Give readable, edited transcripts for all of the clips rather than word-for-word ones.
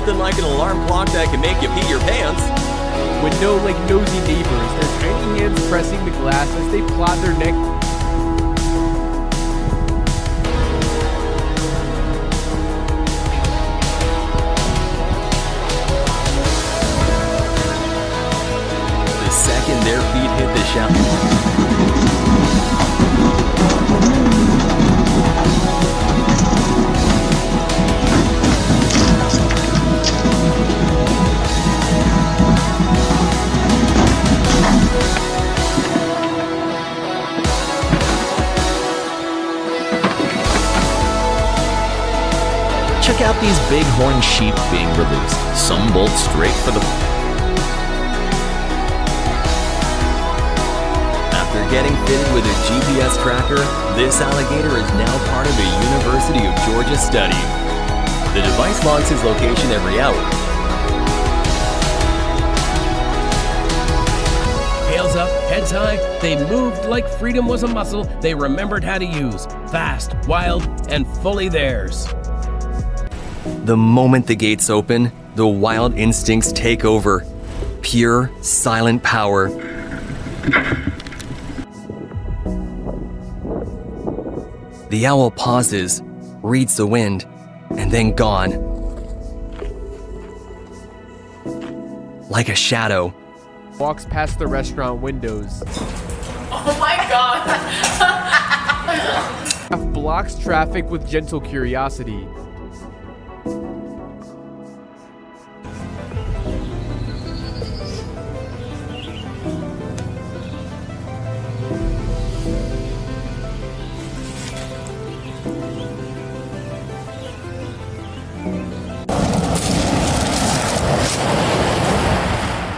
nothing like an alarm clock that can make you pee your pants. With no nosy neighbors, their tiny hands pressing the glass as they plod their neck. The second their feet hit the shower. Check out these bighorn sheep being released. Some bolt straight for the... After getting fitted with a GPS tracker, this alligator is now part of a University of Georgia study. The device logs his location every hour. Tails up, heads high, they moved like freedom was a muscle they remembered how to use. Fast, wild, and fully theirs. The moment the gates open, the wild instincts take over. Pure, silent power. The owl pauses, reads the wind, and then gone. Like a shadow. Walks past the restaurant windows. Oh my god! Blocks traffic with gentle curiosity.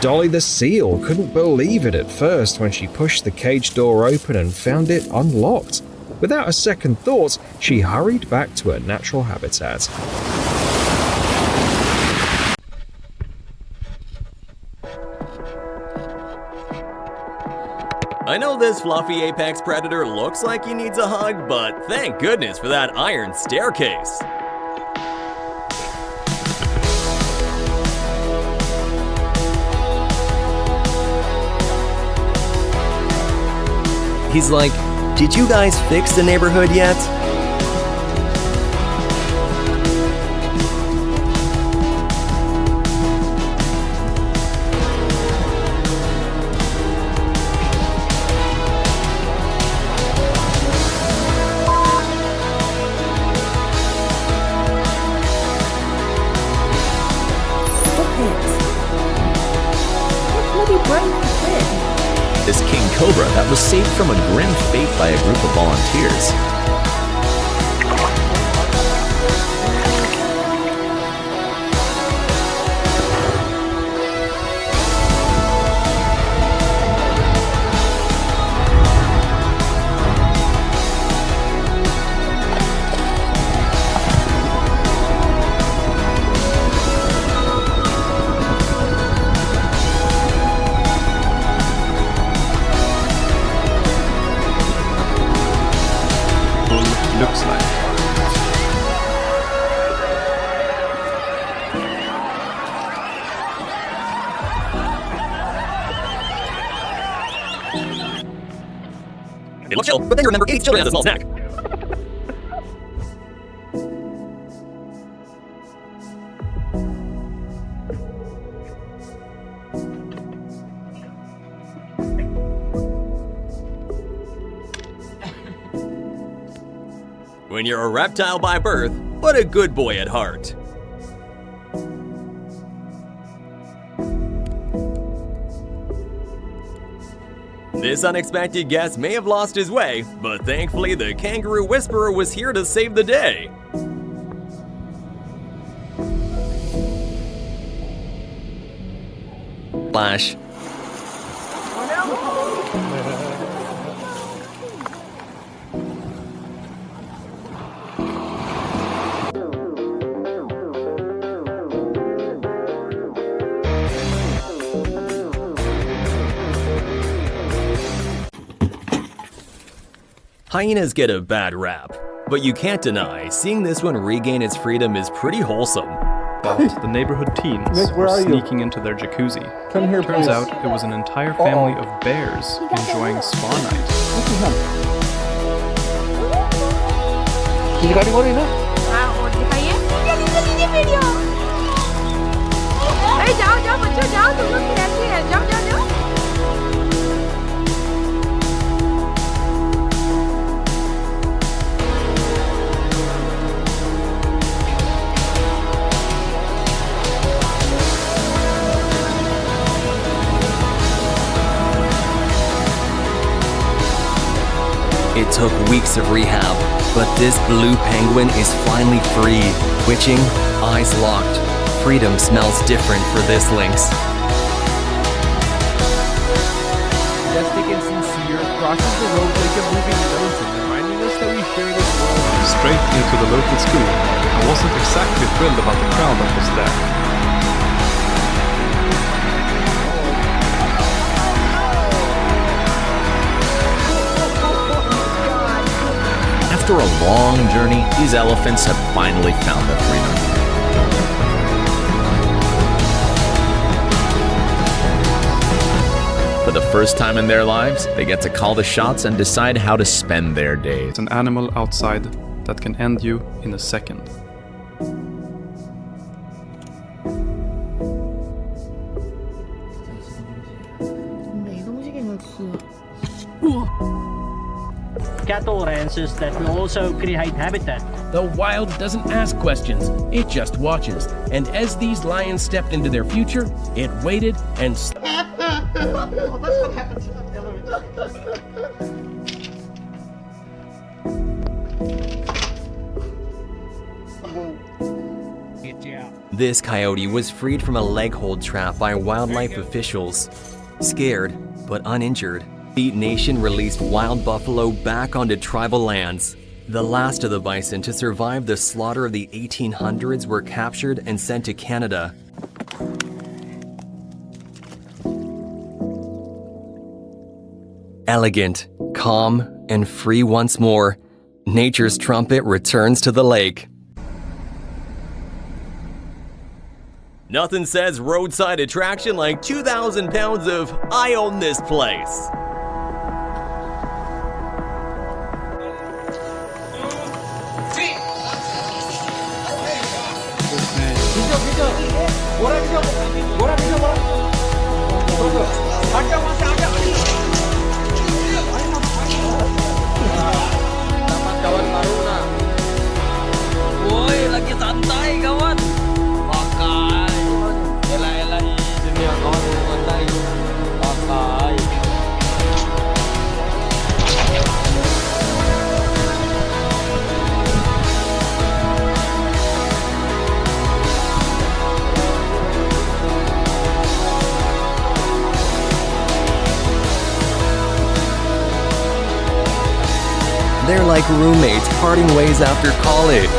Dolly the seal couldn't believe it at first when she pushed the cage door open and found it unlocked. Without a second thought, she hurried back to her natural habitat. I know this fluffy apex predator looks like he needs a hug, but thank goodness for that iron staircase. He's like, "Did you guys fix the neighborhood yet?" This king cobra that was saved from a grim fate by a group of volunteers. Looks like. It looks chill, but then you remember 8 children as a small snack. When you're a reptile by birth, but a good boy at heart. This unexpected guest may have lost his way, but thankfully the kangaroo whisperer was here to save the day. Flash. Hyenas get a bad rap, but you can't deny seeing this one regain its freedom is pretty wholesome. about the neighborhood teens Nick, who where were are you? sneaking into their jacuzzi. Come here, Turns please. out it was an entire family of bears enjoying spa night. À, ủa, chị thấy á. Đi video. Ê, cháu, một chút cháu, tụi nó kìa, cháu. It took weeks of rehab, but this blue penguin is finally free. Twitching, eyes locked. Freedom smells different for this lynx. Majestic and sincere, crosses the road like a moving mountain, reminding us that we share this world. Straight into the local school. I wasn't exactly thrilled about the crowd that was there. After a long journey, these elephants have finally found their freedom. For the first time in their lives, they get to call the shots and decide how to spend their days. It's an animal outside that can end you in a second. Cattle ranches that will also create habitat. The wild doesn't ask questions, it just watches. And as these lions stepped into their future, it waited and This coyote was freed from a leg hold trap by wildlife officials. Scared, but uninjured, Beat Nation released wild buffalo back onto tribal lands. The last of the bison to survive the slaughter of the 1800s were captured and sent to Canada. Elegant, calm, and free once more, nature's trumpet returns to the lake. Nothing says roadside attraction like 2,000 pounds of I own this place. Kawan baru na. Woi, lagi santai kawan. Pakai. Elah dunia kawan santai. Pakai. They're like roommates parting ways after college.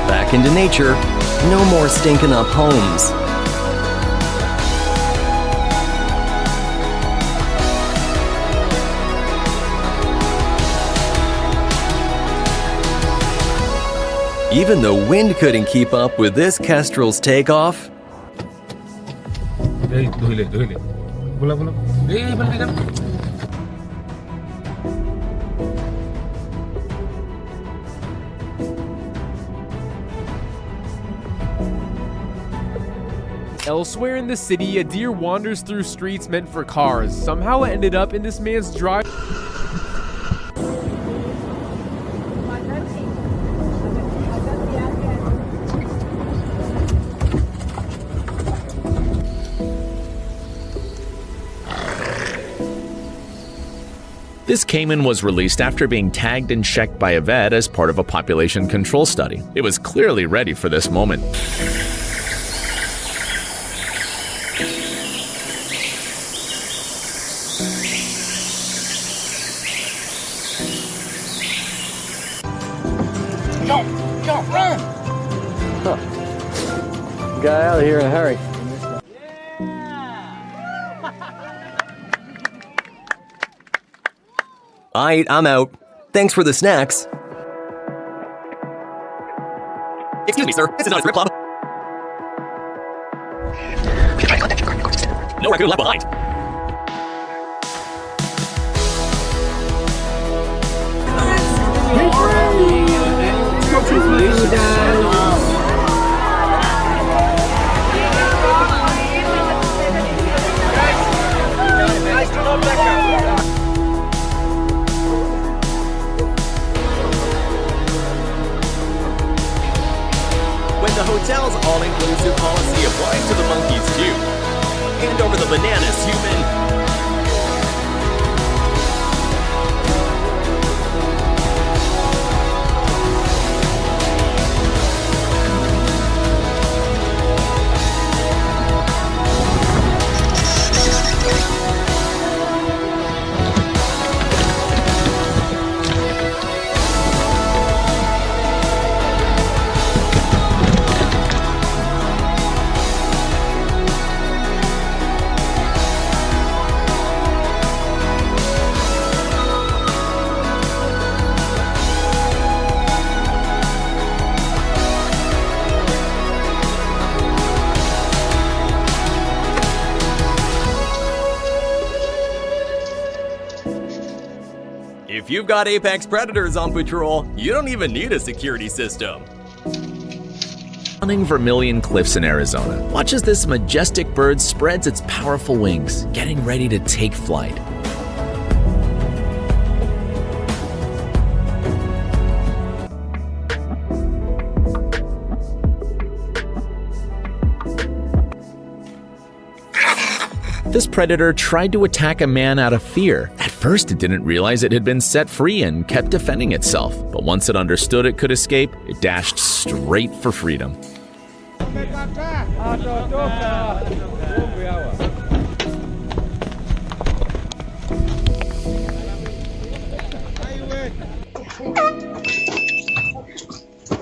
Back into nature, no more stinking up homes. Even the wind couldn't keep up with this kestrel's takeoff. Elsewhere in the city, a deer wanders through streets meant for cars. Somehow it ended up in this man's drive. This caiman was released after being tagged and checked by a vet as part of a population control study. It was clearly ready for this moment. Go, run! Got out of here in a hurry. I'm out. Thanks for the snacks. Excuse me, sir. This is not a strip club. No raccoon left behind. When the hotel's all-inclusive policy applies to the monkeys too. Hand over the bananas, human. If you've got apex predators on patrol, you don't even need a security system. Stunning Vermilion Cliffs in Arizona. Watch as this majestic bird spreads its powerful wings, getting ready to take flight. This predator tried to attack a man out of fear. At first, it didn't realize it had been set free and kept defending itself. But once it understood it could escape, it dashed straight for freedom.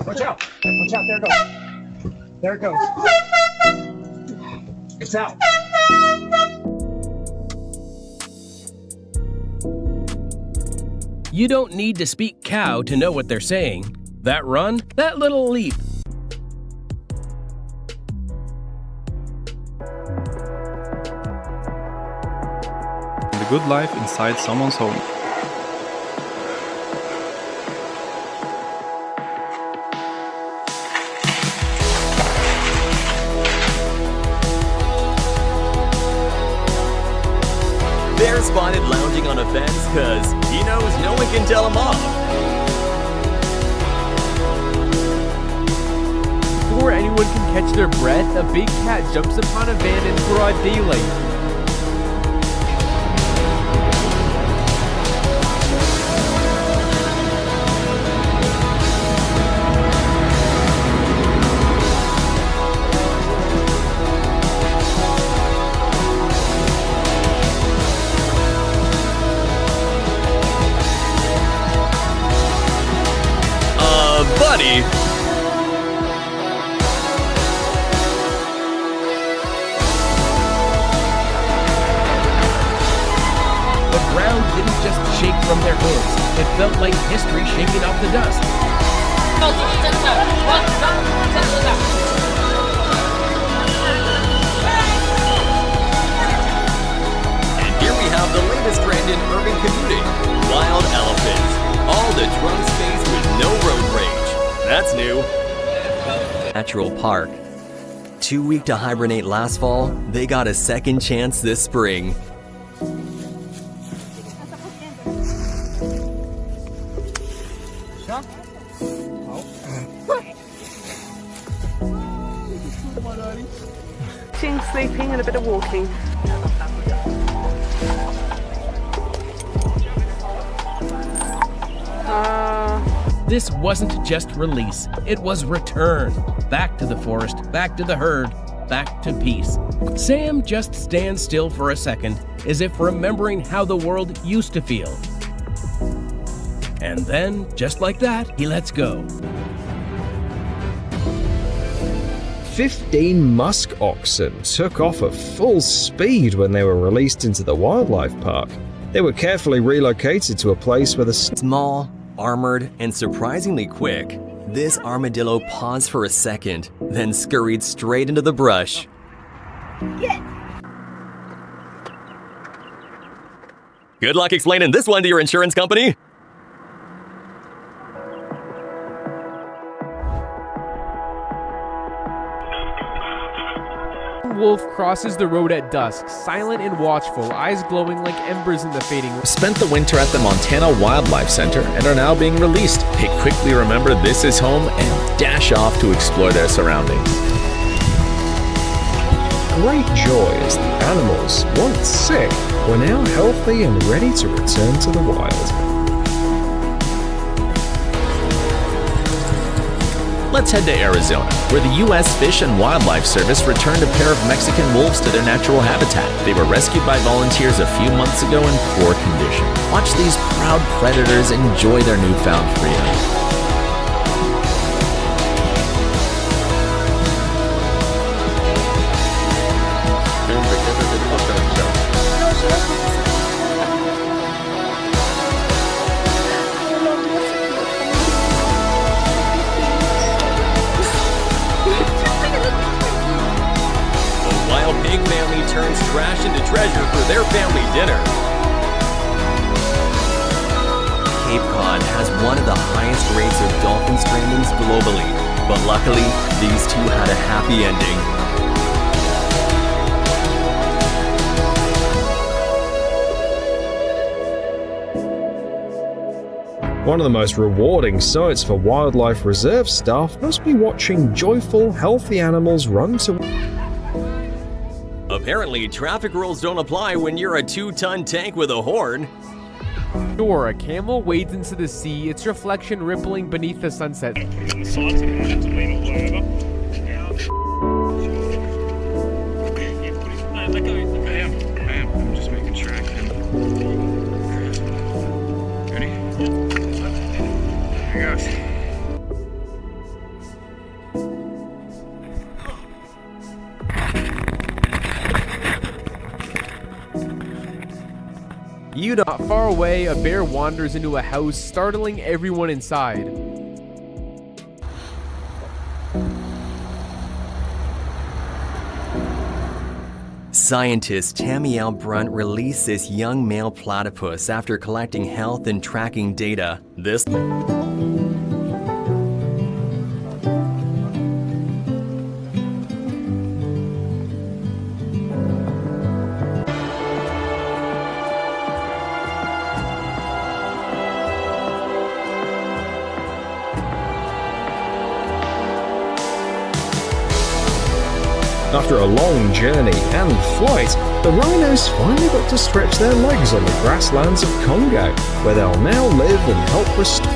Watch out! Watch out, there it goes. There it goes. It's out. You don't need to speak cow to know what they're saying. That run, that little leap. The good life inside someone's home. They're spotted lounging on a fence because he knows no one can tell him off. Before anyone can catch their breath, a big cat jumps upon a van in broad daylight. Buddy. The ground didn't just shake from their hooves. It felt like history shaking off the dust. And here we have the latest trend in urban commuting. Wild elephants. All the trunk space with no road rage. That's new. Natural Park. Too weak to hibernate last fall, they got a second chance this spring. Sleeping and a bit of walking. This wasn't just release, it was return. Back to the forest, back to the herd, back to peace. Sam just stands still for a second, as if remembering how the world used to feel. And then, just like that, he lets go. 15 musk oxen took off at full speed when they were released into the wildlife park. They were carefully relocated to a place where the Small, armored, and surprisingly quick, this armadillo paused for a second, then scurried straight into the brush. Good luck explaining this one to your insurance company. Wolf crosses the road at dusk, silent and watchful, eyes glowing like embers in the fading. Spent the winter at the Montana Wildlife Center and are now being released. They quickly remember this is home and dash off to explore their surroundings. great joy as the animals, once sick, were now healthy and ready to return to the wild. Let's head to Arizona, where the U.S. Fish and Wildlife Service returned a pair of Mexican wolves to their natural habitat. They were rescued by volunteers a few months ago in poor condition. Watch these proud predators enjoy their newfound freedom. Pig family turns trash into treasure for their family dinner. Cape Cod has one of the highest rates of dolphin strandings globally, but luckily, these two had a happy ending. One of the most rewarding sights for wildlife reserve staff must be watching joyful, healthy animals run to... Apparently, traffic rules don't apply when you're a 2-ton tank with a horn. Sure, a camel wades into the sea, its reflection rippling beneath the sunset. I'm just making sure I can. Ready? There he goes. Not far away, a bear wanders into a house, startling everyone inside. Scientist Tammy L. Brunt released this young male platypus after collecting health and tracking data. This After a long journey and flight, the rhinos finally got to stretch their legs on the grasslands of Congo, where they'll now live and help restore.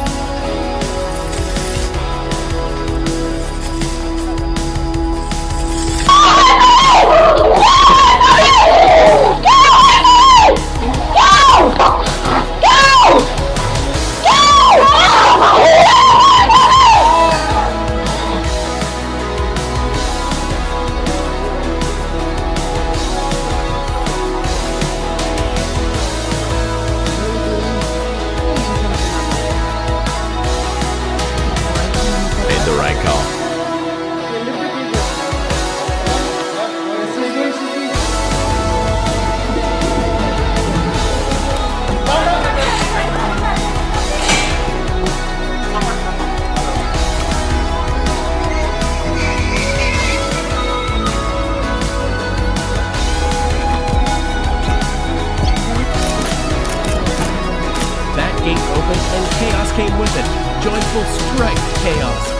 And chaos came with it. Joyful strike chaos.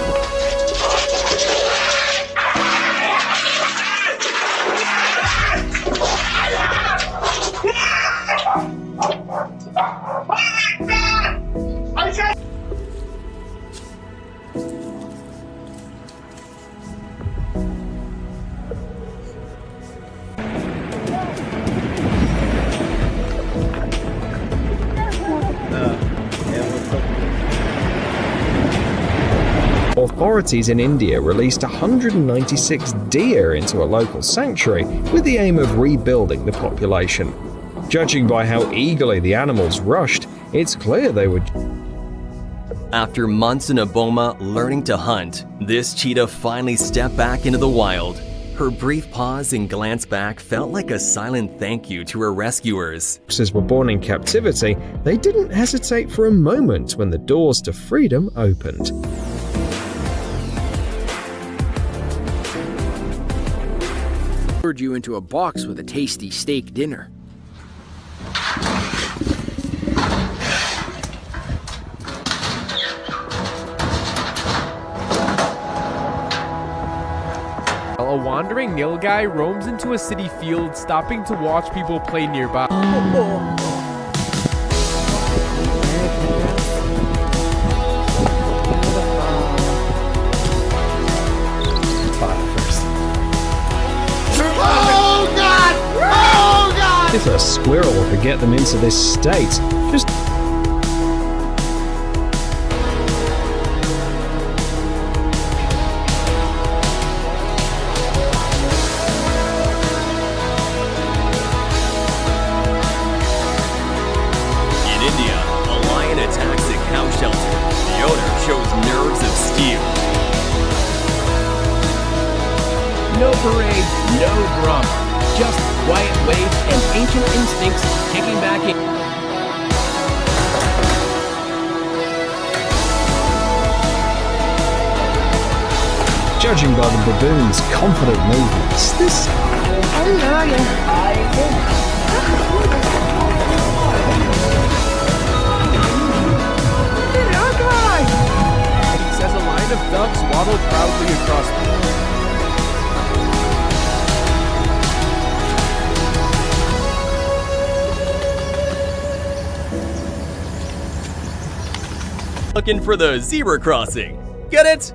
authorities in India released 196 deer into a local sanctuary with the aim of rebuilding the population. Judging by how eagerly the animals rushed, it's clear they were. After months in a boma learning to hunt, this cheetah finally stepped back into the wild. Her brief pause and glance back felt like a silent thank you to her rescuers. Were born in captivity, they didn't hesitate for a moment when the doors to freedom opened. Lured you into a box with a tasty steak dinner. A wandering nilgai roams into a city field, stopping to watch people play nearby. Oh God! Oh God! If a squirrel could get them into this state, just No parade, no drama. Just quiet waves and ancient instincts kicking back in. judging by the baboon's confident movements, this. He says a line of ducks waddle proudly across the Looking for the zebra crossing. Get it?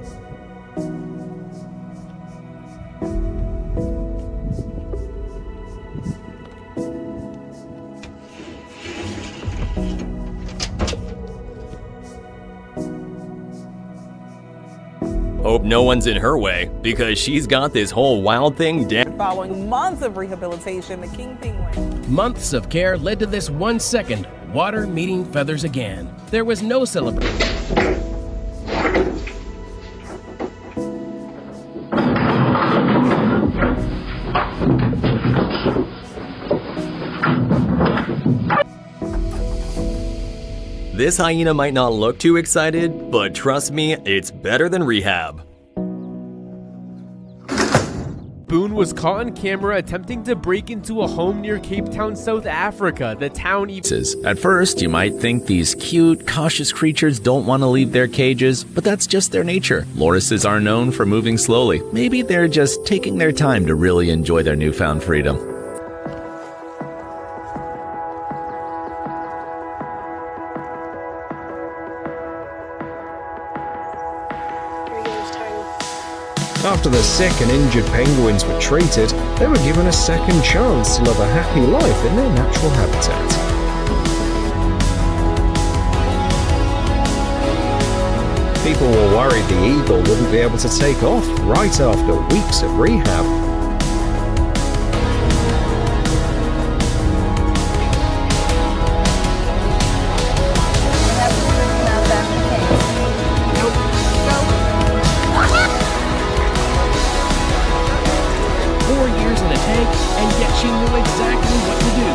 Hope no one's in her way, because she's got this whole wild thing down. Following months of rehabilitation, the king penguin. Months of care led to this 1 second, water meeting feathers again. There was no celebration. This hyena might not look too excited, but trust me, it's better than rehab. Boone was caught on camera attempting to break into a home near Cape Town, South Africa. The town At first, you might think these cute, cautious creatures don't want to leave their cages, but that's just their nature. Lorises are known for moving slowly. Maybe they're just taking their time to really enjoy their newfound freedom. After the sick and injured penguins were treated, they were given a second chance to live a happy life in their natural habitat. People were worried the eagle wouldn't be able to take off right after weeks of rehab. And yet she knew exactly what to do.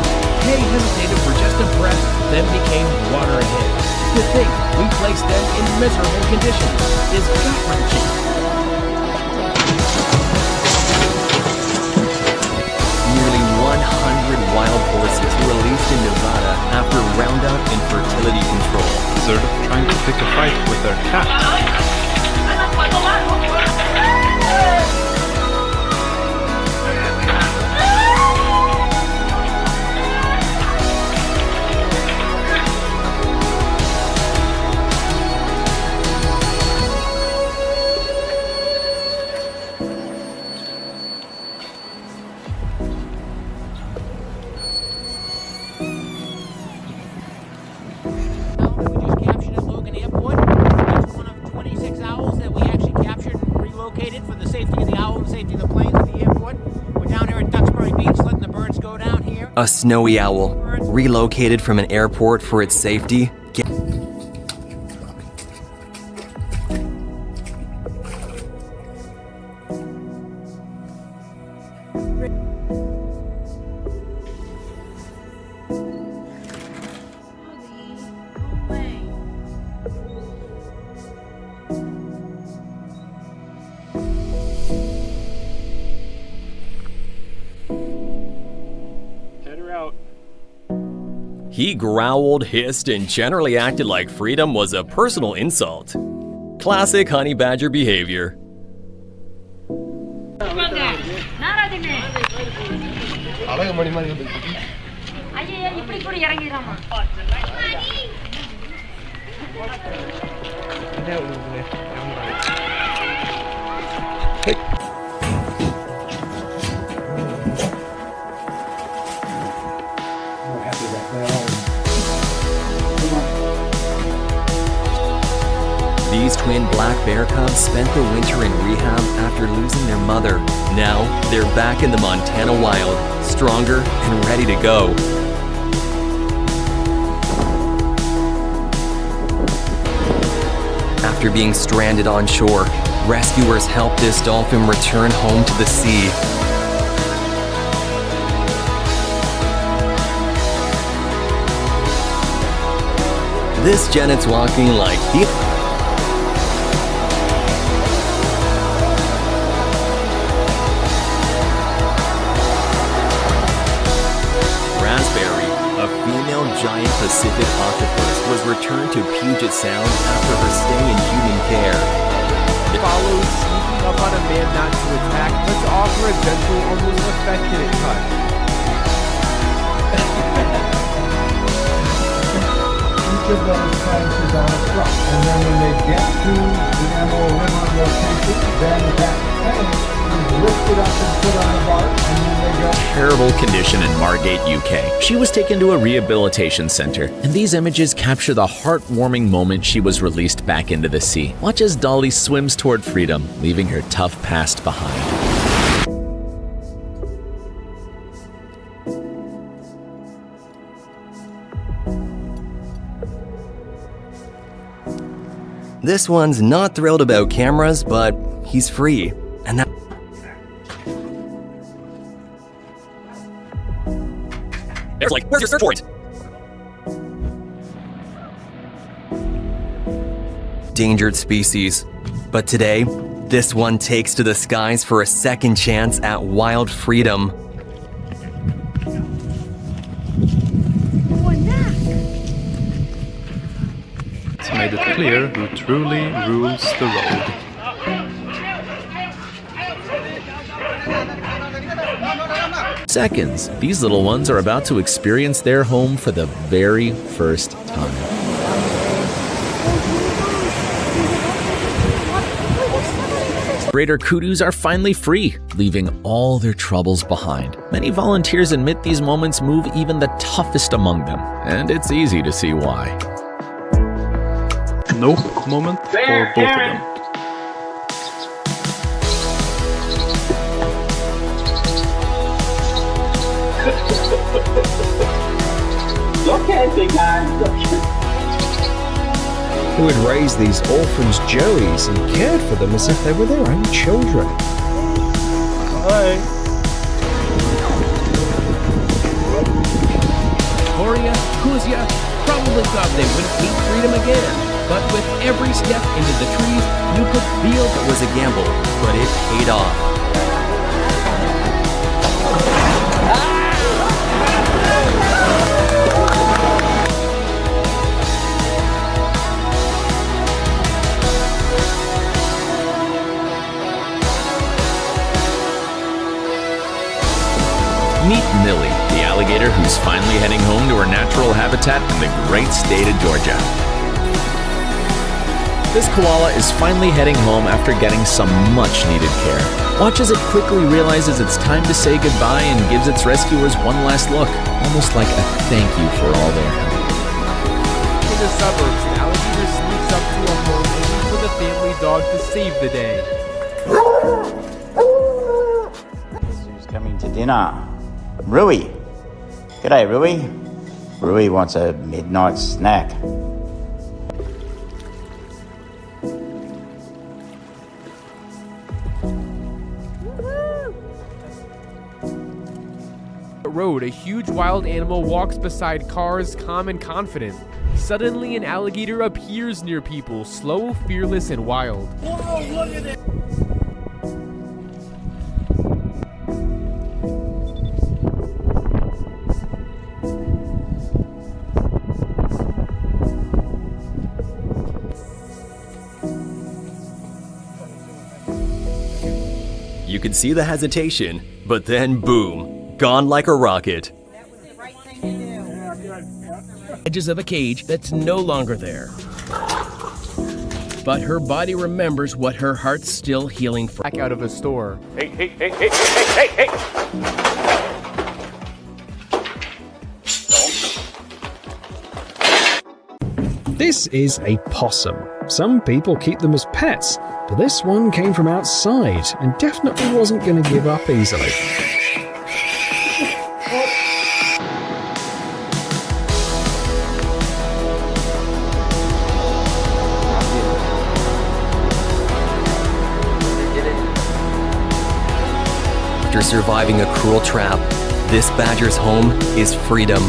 Kay hesitated for just a breath, then became water ahead. To think we placed them in miserable conditions is gut-wrenching. Nearly 100 wild horses were released in Nevada after Roundup and fertility control. They're trying to pick a fight with their cat. relocated for the safety of the owl and safety of the planes at the airport. We're down here at Duxbury Beach letting the birds go down here. A snowy owl, relocated from an airport for its safety. He growled, hissed, and generally acted like freedom was a personal insult. Classic honey badger behavior. These twin black bear cubs spent the winter in rehab after losing their mother. Now, they're back in the Montana wild, stronger and ready to go. After being stranded on shore, rescuers helped this dolphin return home to the sea. This Janet's walking like he... Giant Pacific octopus was returned to Puget Sound after her stay in human care. It follows sneaking up on a man not to attack, but to offer a gentle, almost affectionate touch. Each of those tanks is on a truck, and then when they get to the Emerald River location, then that tank is lifted up and put on the barge, and then they go. Terrible condition in Margate, UK. She was taken to a rehabilitation center, and these images capture the heartwarming moment she was released back into the sea. Watch as Dolly swims toward freedom, leaving her tough past behind. This one's not thrilled about cameras, but he's free, and that... There's like, where's your search warrant? Endangered species. But today, this one takes to the skies for a second chance at wild freedom. It's made it clear who truly rules the road. Seconds. These little ones are about to experience their home for the very first time. Greater kudus are finally free, leaving all their troubles behind. Many volunteers admit these moments move even the toughest among them, and it's easy to see why. Nope moment for both of them. Okay, big guy. Who had raised these orphans joeys and cared for them as if they were their own children. Hi. Gloria, Kuzia probably thought they wouldn't meet freedom again. But with every step into the trees, you could feel it was a gamble, but it paid off. Meet Millie, the alligator who's finally heading home to her natural habitat in the great state of Georgia. This koala is finally heading home after getting some much-needed care. Watch as it quickly realizes it's time to say goodbye and gives its rescuers one last look, almost like a thank you for all their help. In the suburbs, an alligator sneaks up to a home looking for the family dog to save the day. Who's coming to dinner? Rui. G'day, Rui. Rui wants a midnight snack. Road, a huge wild animal walks beside cars, calm and confident. Suddenly, an alligator appears near people, slow, fearless, and wild. Whoa, look at it! You could see the hesitation, but then boom, gone like a rocket. Edges of a cage that's no longer there. But her body remembers what her heart's still healing from. Back out of a store. Hey, hey, hey, hey, hey, hey, hey! This is a possum. Some people keep them as pets, but this one came from outside and definitely wasn't going to give up easily. After surviving a cruel trap, this badger's home is freedom.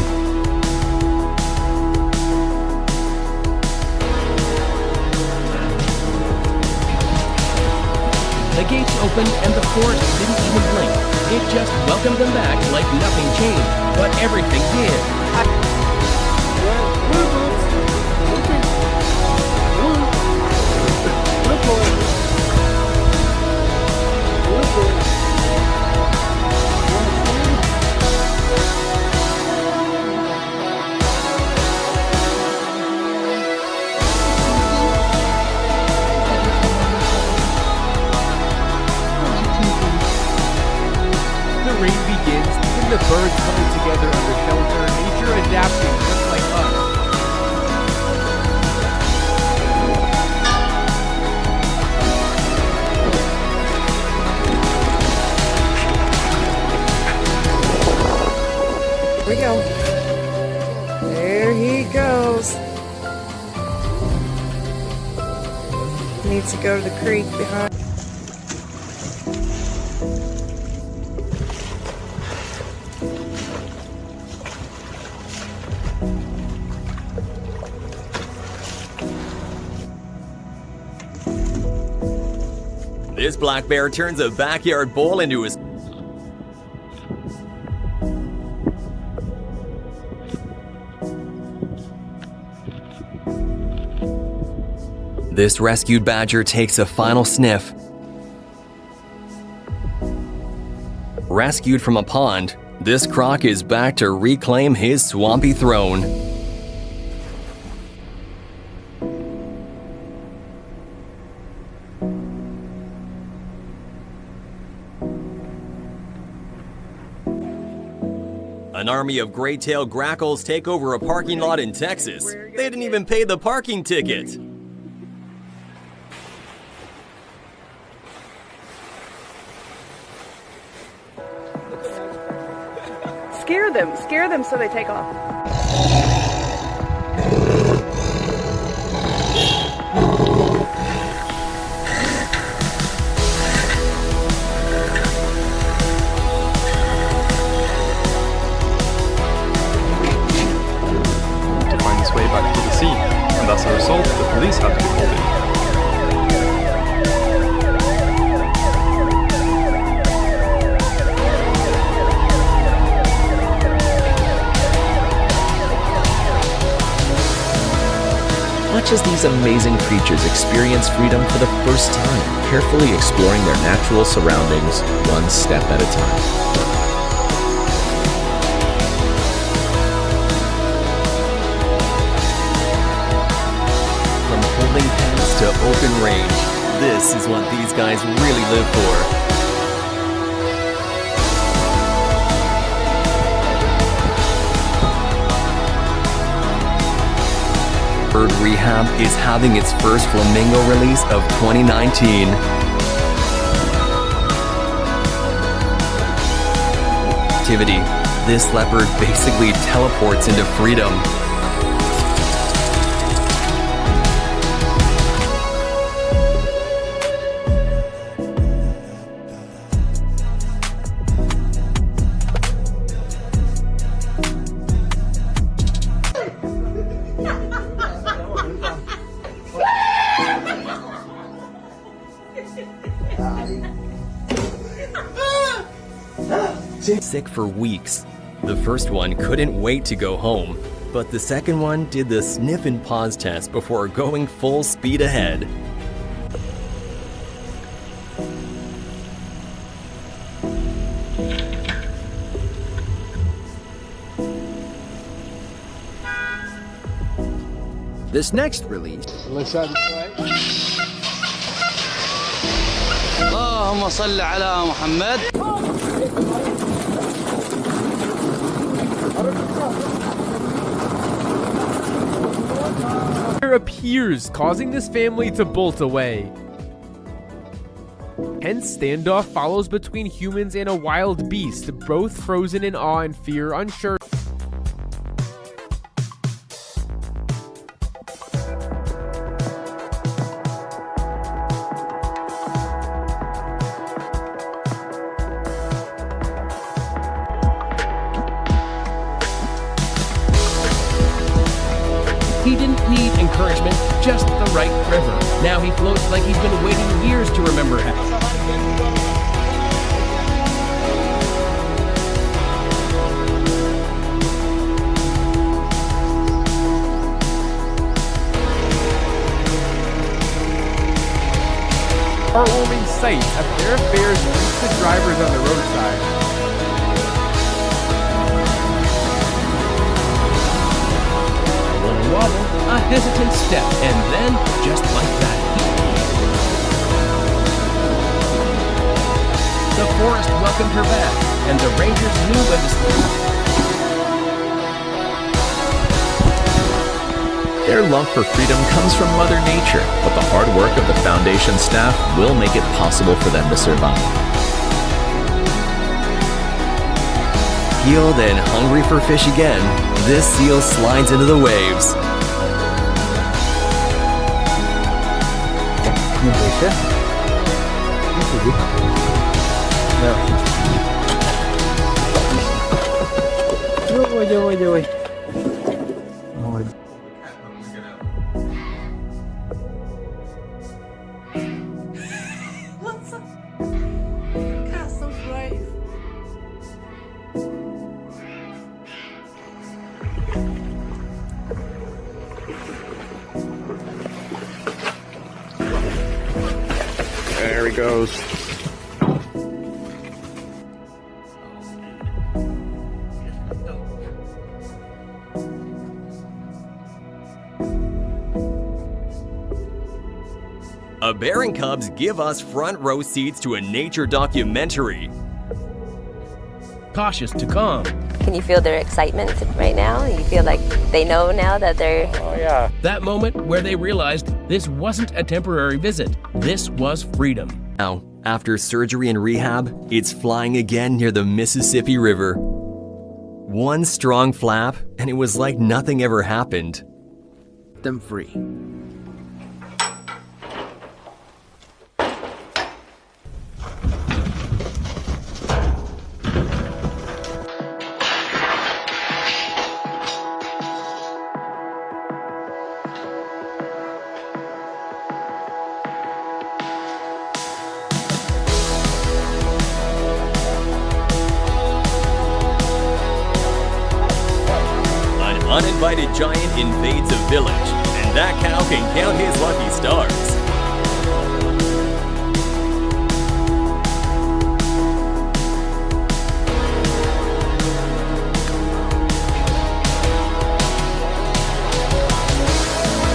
The gates opened and the forest didn't even blink. It just welcomed them back like nothing changed, but everything did. The rain begins, even the birds coming together under shelter, nature adapting just like us. Here we go. There he goes. Needs to go to the creek behind. This black bear turns a backyard bowl into his... This rescued badger takes a final sniff. Rescued from a pond, this croc is back to reclaim his swampy throne. An army of gray-tailed grackles take over a parking lot in Texas. They didn't even pay the parking ticket. Scare them so they take off. To find his way back to the scene, and as a result, the police had to be called in. Watch as these amazing creatures experience freedom for the first time, carefully exploring their natural surroundings, one step at a time. From holding pens to open range, this is what these guys really live for. Bird Rehab is having its first flamingo release of 2019. captivity, this leopard basically teleports into freedom. Sick for weeks. The first one couldn't wait to go home, but the second one did the sniff and pause test before going full speed ahead. This next release. اللهم صل على محمد. Appears, causing this family to bolt away. Hence, standoff follows between humans and a wild beast, both frozen in awe and fear, unsure. He didn't need encouragement, just the right river. Now he floats like he's been waiting years to remember how. Heartwarming sight, a pair of bears greet the drivers on the roadside. Wobble, a hesitant step, and then, just like that, the forest welcomed her back, and the rangers knew when to stop. Their love for freedom comes from Mother Nature, but the hard work of the Foundation staff will make it possible for them to survive. Healed and hungry for fish again, this seal slides into the waves. There he goes. A bear and cubs give us front row seats to a nature documentary. Cautious to calm. Can you feel their excitement right now? You feel like they know now that they're... Oh yeah. That moment where they realized this wasn't a temporary visit. This was freedom. Now, after surgery and rehab, it's flying again near the Mississippi River. One strong flap, and it was like nothing ever happened. Them free. Uninvited giant invades a village, and that cow can count his lucky stars.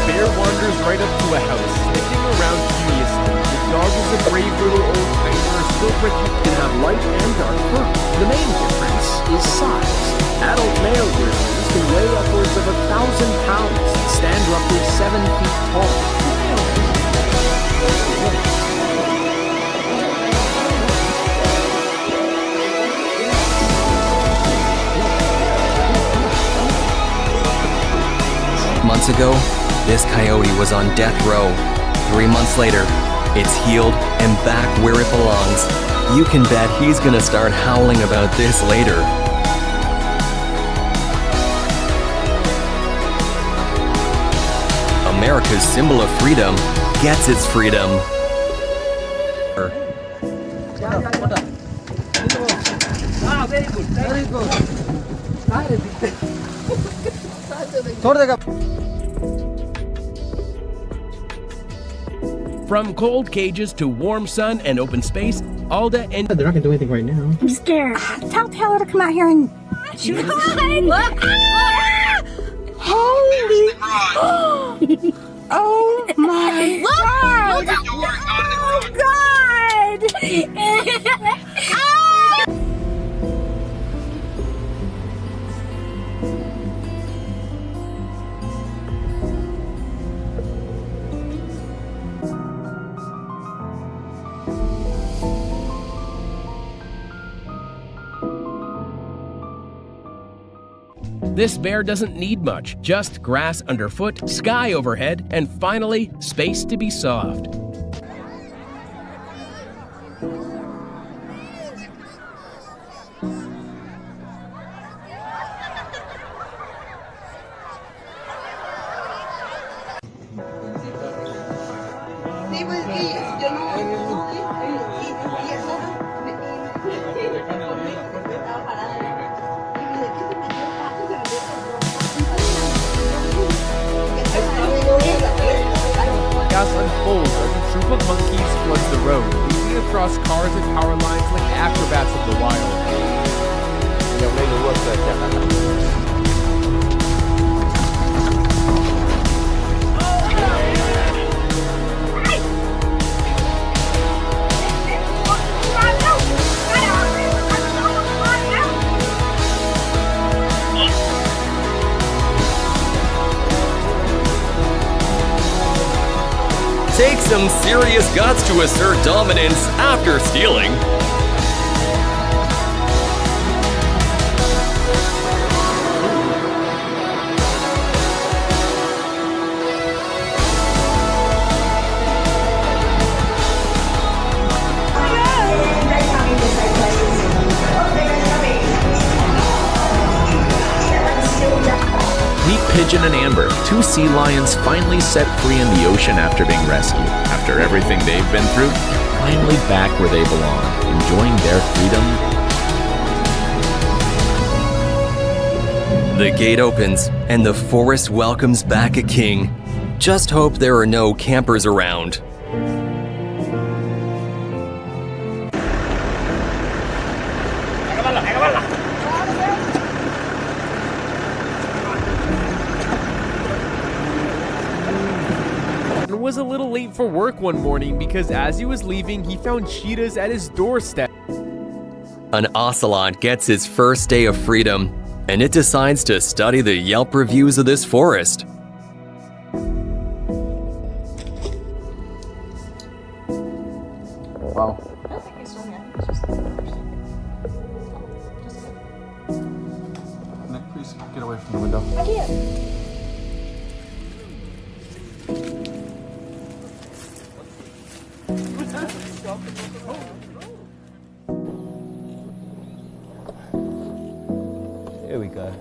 Bear wanders right up to a house, sniffing around curiously. The dog is a brave little old timer, still protected and have light and dark fur. The main difference is size. Adult male grizzlies can weigh upwards of 1,000 pounds and stand roughly 7 feet tall. months ago, this coyote was on death row. 3 months later, it's healed and back where it belongs. You can bet he's gonna start howling about this later. America's symbol of freedom gets its freedom. Ah, very good, very good. From cold cages to warm sun and open space, Alda and... They're not gonna do anything right now. I'm scared. Tell Taylor to come out here and shoot. Look! Holy! Oh my God! Oh God! This bear doesn't need much, just grass underfoot, sky overhead, and finally, space to be soft. Unfolds as a troop of monkeys floods the road, leaping across cars and power lines like acrobats of the wild. Takes some serious guts to assert dominance after stealing. Meet Pigeon and Amber, two sea lions finally set free in the ocean after being rescued. After everything they've been through, they're finally back where they belong, enjoying their freedom. The gate opens, and the forest welcomes back a king. Just hope there are no campers around. Was a little late for work one morning because as he was leaving, he found cheetahs at his doorstep. An ocelot gets its first day of freedom, and it decides to study the Yelp reviews of this forest. Wow. Nick, please get away from the window. I can't. Here we go.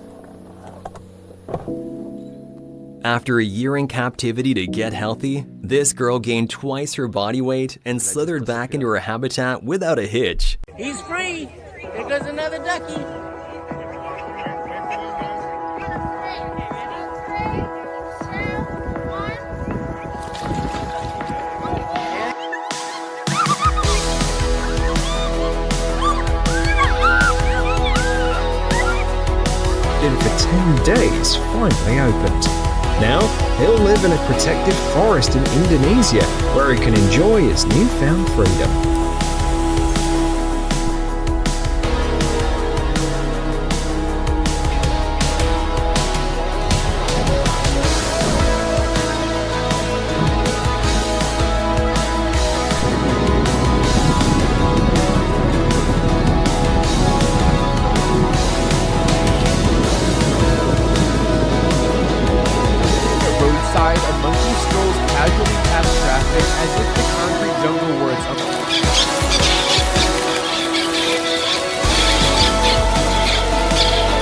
After a year in captivity to get healthy, this girl gained twice her body weight and slithered back into her habitat without a hitch. He's free. There goes another ducky. For 10 days finally opened. Now, he'll live in a protected forest in Indonesia where he can enjoy his newfound freedom.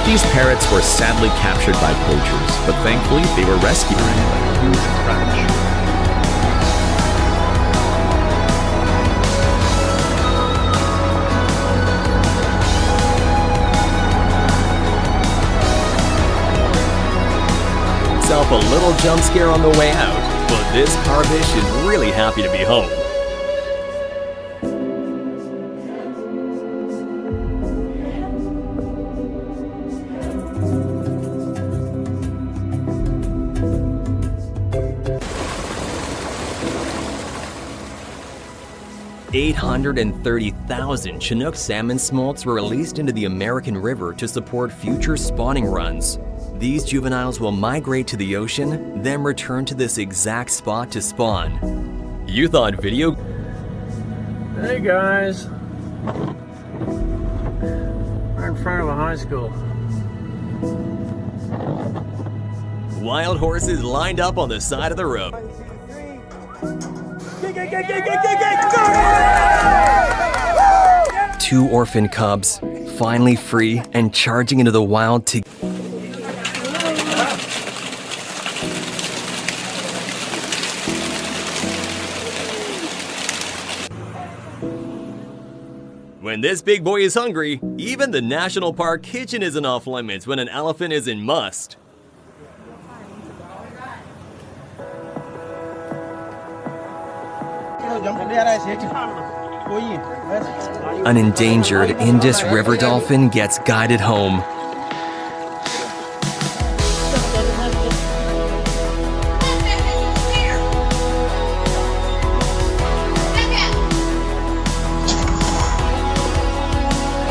These parrots were sadly captured by poachers, but thankfully they were rescued. A huge crash. Himself a little jump scare on the way out, but this Carvish is really happy to be home. $830,000 Chinook salmon smolts were released into the American River to support future spawning runs. These juveniles will migrate to the ocean, then return to this exact spot to spawn. You thought video... Hey guys. We're in front of a high school. Wild horses lined up on the side of the road. Two orphan cubs, finally free and charging into the wild to... When this big boy is hungry, even the national park kitchen isn't off limits when an elephant is in must. An endangered Indus river dolphin gets guided home.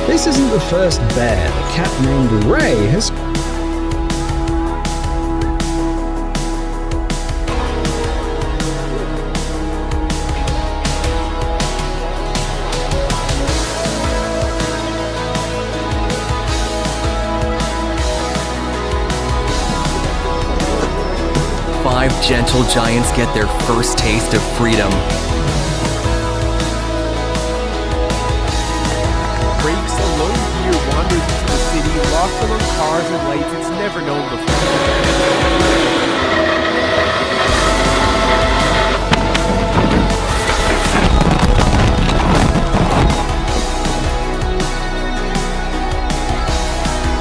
This isn't the first bear. The cat named Ray has... Five gentle giants get their first taste of freedom. Brakes a lone deer wanders into the city, lost among cars and lights it's never known before.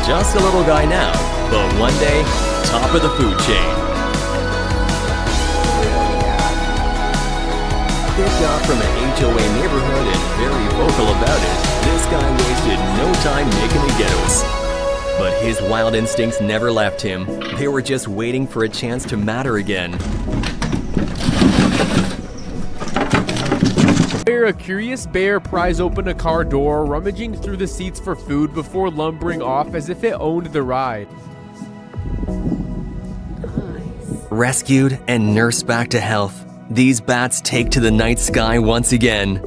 Just a little guy now, but one day, top of the food chain. Picked up from an HOA neighborhood and very vocal about it, this guy wasted no time making a ghettos. But his wild instincts never left him. They were just waiting for a chance to matter again. A curious bear pries open a car door, rummaging through the seats for food before lumbering off as if it owned the ride. Rescued and nursed back to health, these bats take to the night sky once again.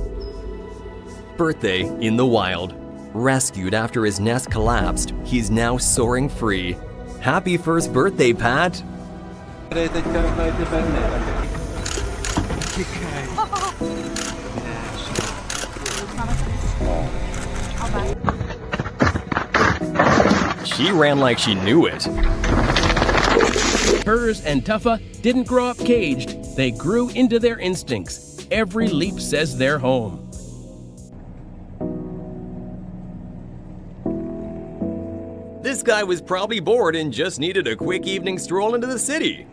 Birthday in the wild. Rescued after his nest collapsed, he's now soaring free. Happy first birthday, Pat! She ran like she knew it. Hers and Tuffa didn't grow up caged. They grew into their instincts. Every leap says they're home. This guy was probably bored and just needed a quick evening stroll into the city.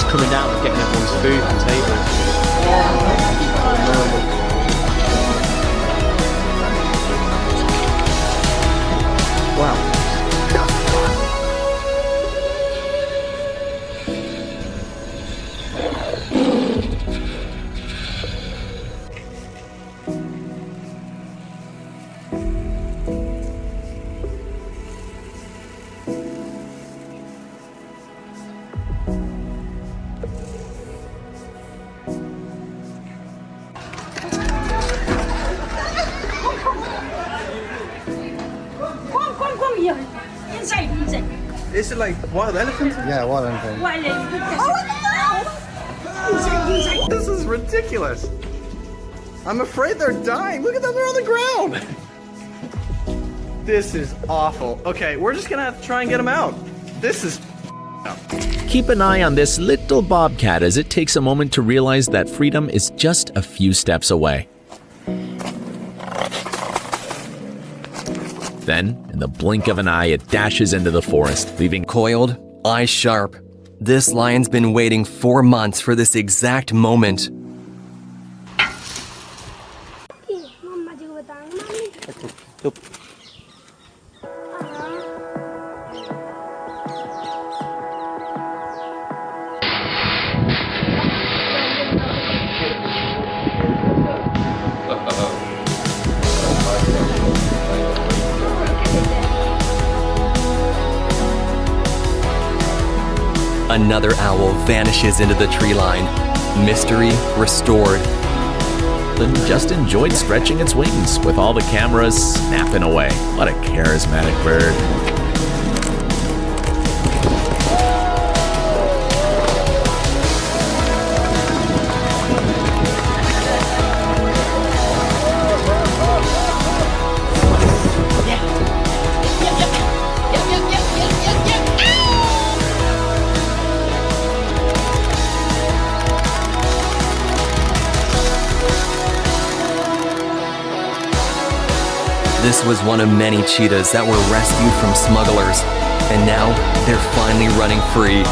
coming down and getting everyone's food and tables. Wow. Is it like wild elephants? Yeah, wild elephant. This is ridiculous. I'm afraid they're dying. Look at them, they're on the ground. This is awful. Okay, we're just gonna have to try and get them out. This is Keep an eye on this little bobcat as it takes a moment to realize that freedom is just a few steps away. Then, in the blink of an eye, it dashes into the forest, leaving Coiled, eyes sharp. This lion's been waiting 4 months for this exact moment. Another owl vanishes into the tree line. Mystery restored. and just enjoyed stretching its wings with all the cameras snapping away. What a charismatic bird. This was one of many cheetahs that were rescued from smugglers, and now they're finally running free.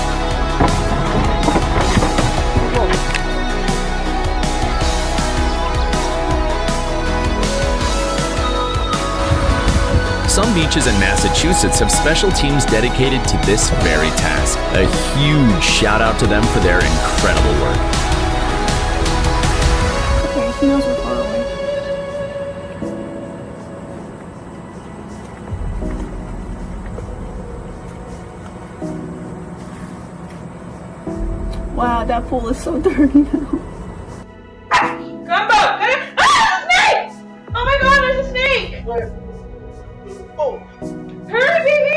Some beaches in Massachusetts have special teams dedicated to this very task. A huge shout out to them for their incredible work. Okay, he knows we're far away. Wow, that pool is so dirty now. Come back! Ah, a snake! Oh my god, there's a snake! Where? Oh. Hurry, baby!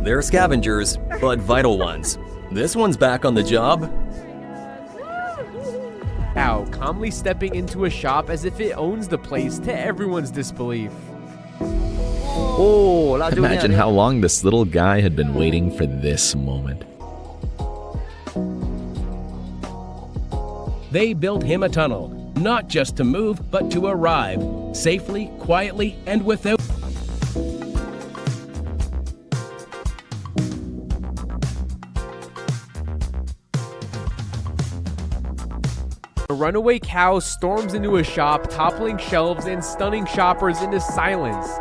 They're scavengers, but vital ones. This one's back on the job. Ow, calmly stepping into a shop as if it owns the place to everyone's disbelief. Imagine how long this little guy had been waiting for this moment. They built him a tunnel, not just to move, but to arrive, safely, quietly, and without... A runaway cow storms into a shop, toppling shelves and stunning shoppers into silence.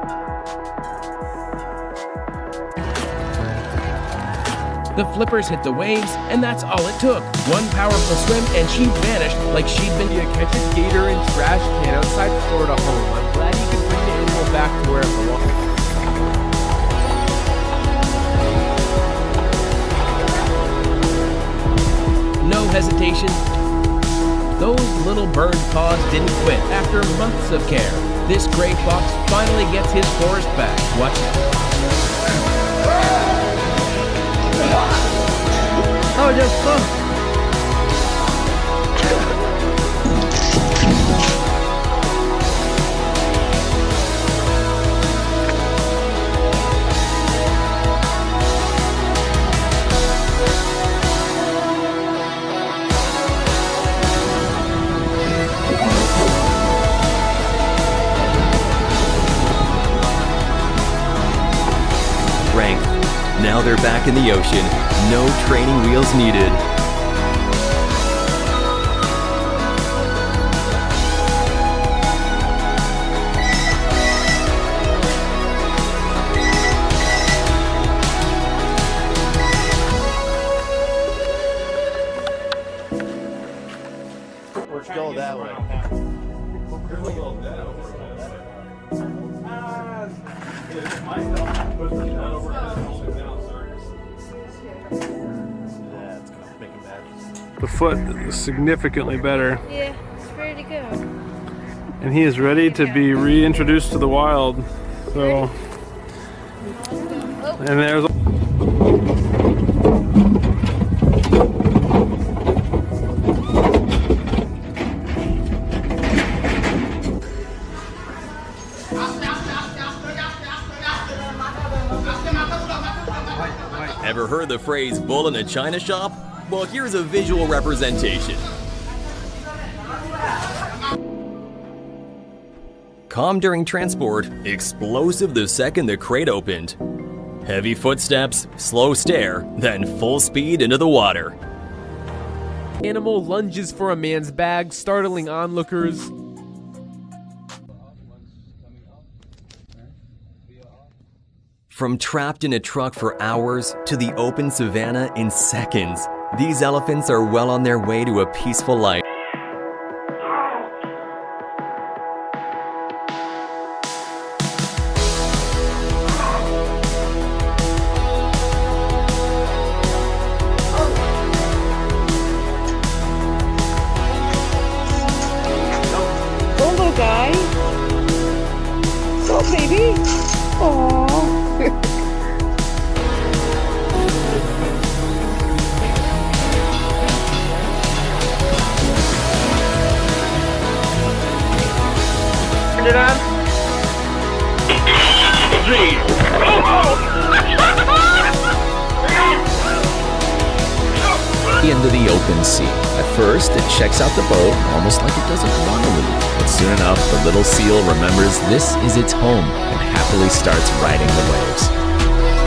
The flippers hit the waves, and that's all it took. One powerful swim, and she vanished like she'd been... You catch a gator in trash can outside Florida home. I'm glad you could bring the animal back to where it belongs. No hesitation. Those little bird paws didn't quit after months of care. This gray fox finally gets his forest back. Watch it. Oh, just fun. they're back in the ocean. No training wheels needed. Let's go that way. The foot is significantly better. Yeah, it's ready to go. And he is ready to be reintroduced to the wild. So, and there's Ever heard the phrase bull in a china shop? Well, here's a visual representation. Calm during transport, explosive the second the crate opened. Heavy footsteps, slow stare, then full speed into the water. Animal lunges for a man's bag, startling onlookers. From trapped in a truck for hours to the open savanna in seconds, these elephants are well on their way to a peaceful life. Oh, little guy. Oh, baby. Aww. Turn it on. Into the open sea. At first, it checks out the boat, almost like it doesn't want to leave. But soon enough, the little seal remembers this is its home and happily starts riding the waves.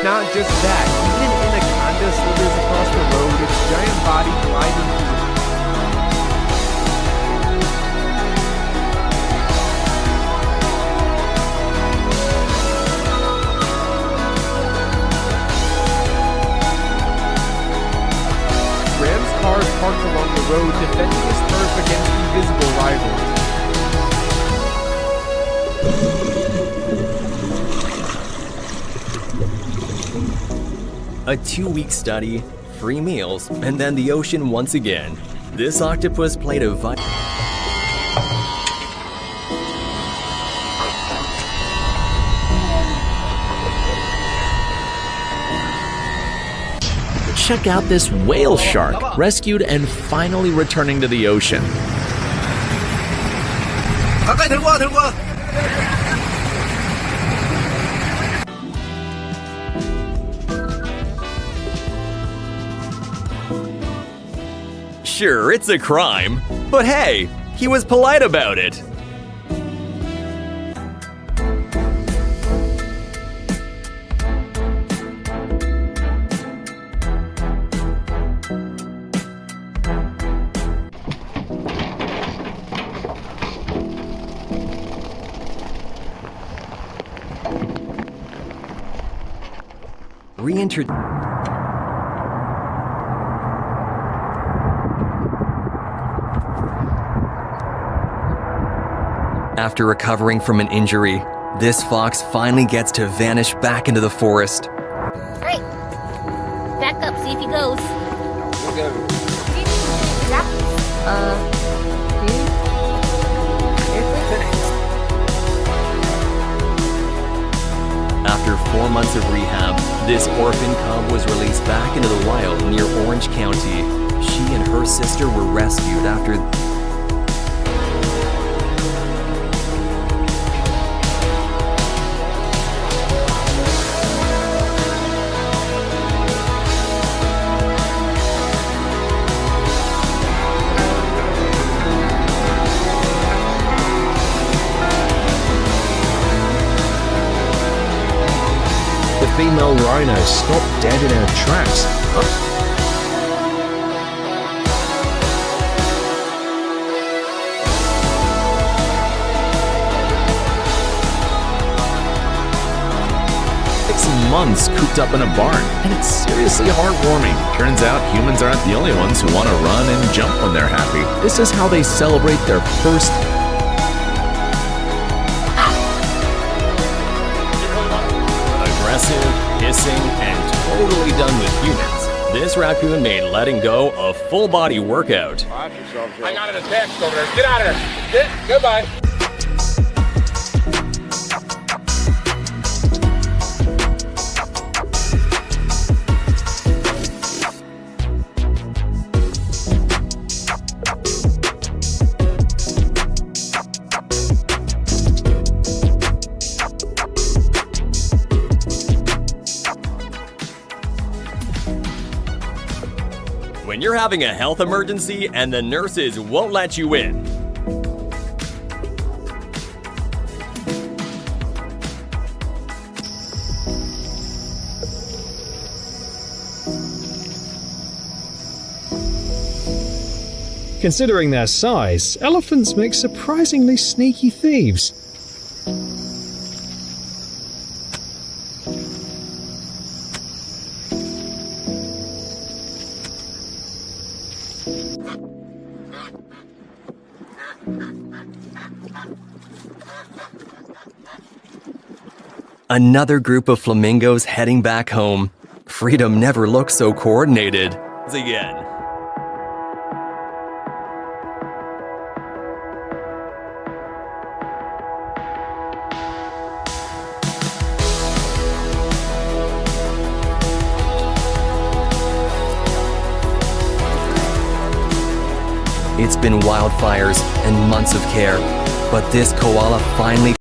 Not just that, even anaconda slithers across the road, its giant body gliding through the cars parked along the road, defending his turf against invisible rivals. A 2-week study, free meals, and then the ocean once again. This octopus played a vital Check out this whale shark, rescued and finally returning to the ocean. Sure, it's a crime, but hey, he was polite about it. After recovering from an injury, this fox finally gets to vanish back into the forest. Great. Back up, see if he goes. After 4 months of rehab, this orphan cub was released back into the wild near Orange County. She and her sister were rescued after old rhinos stopped dead in our tracks. Months cooped up in a barn, and it's seriously heartwarming. Turns out humans aren't the only ones who want to run and jump when they're happy. This is how they celebrate their first aggressive, hissing, and totally done with humans. This raccoon made letting go a full body workout. I got an attack over there. Get out of there. Goodbye. When you're having a health emergency and the nurses won't let you in. Considering their size, elephants make surprisingly sneaky thieves. Another group of flamingos heading back home. Freedom never looked so coordinated. Again. It's been wildfires and months of care, but this koala finally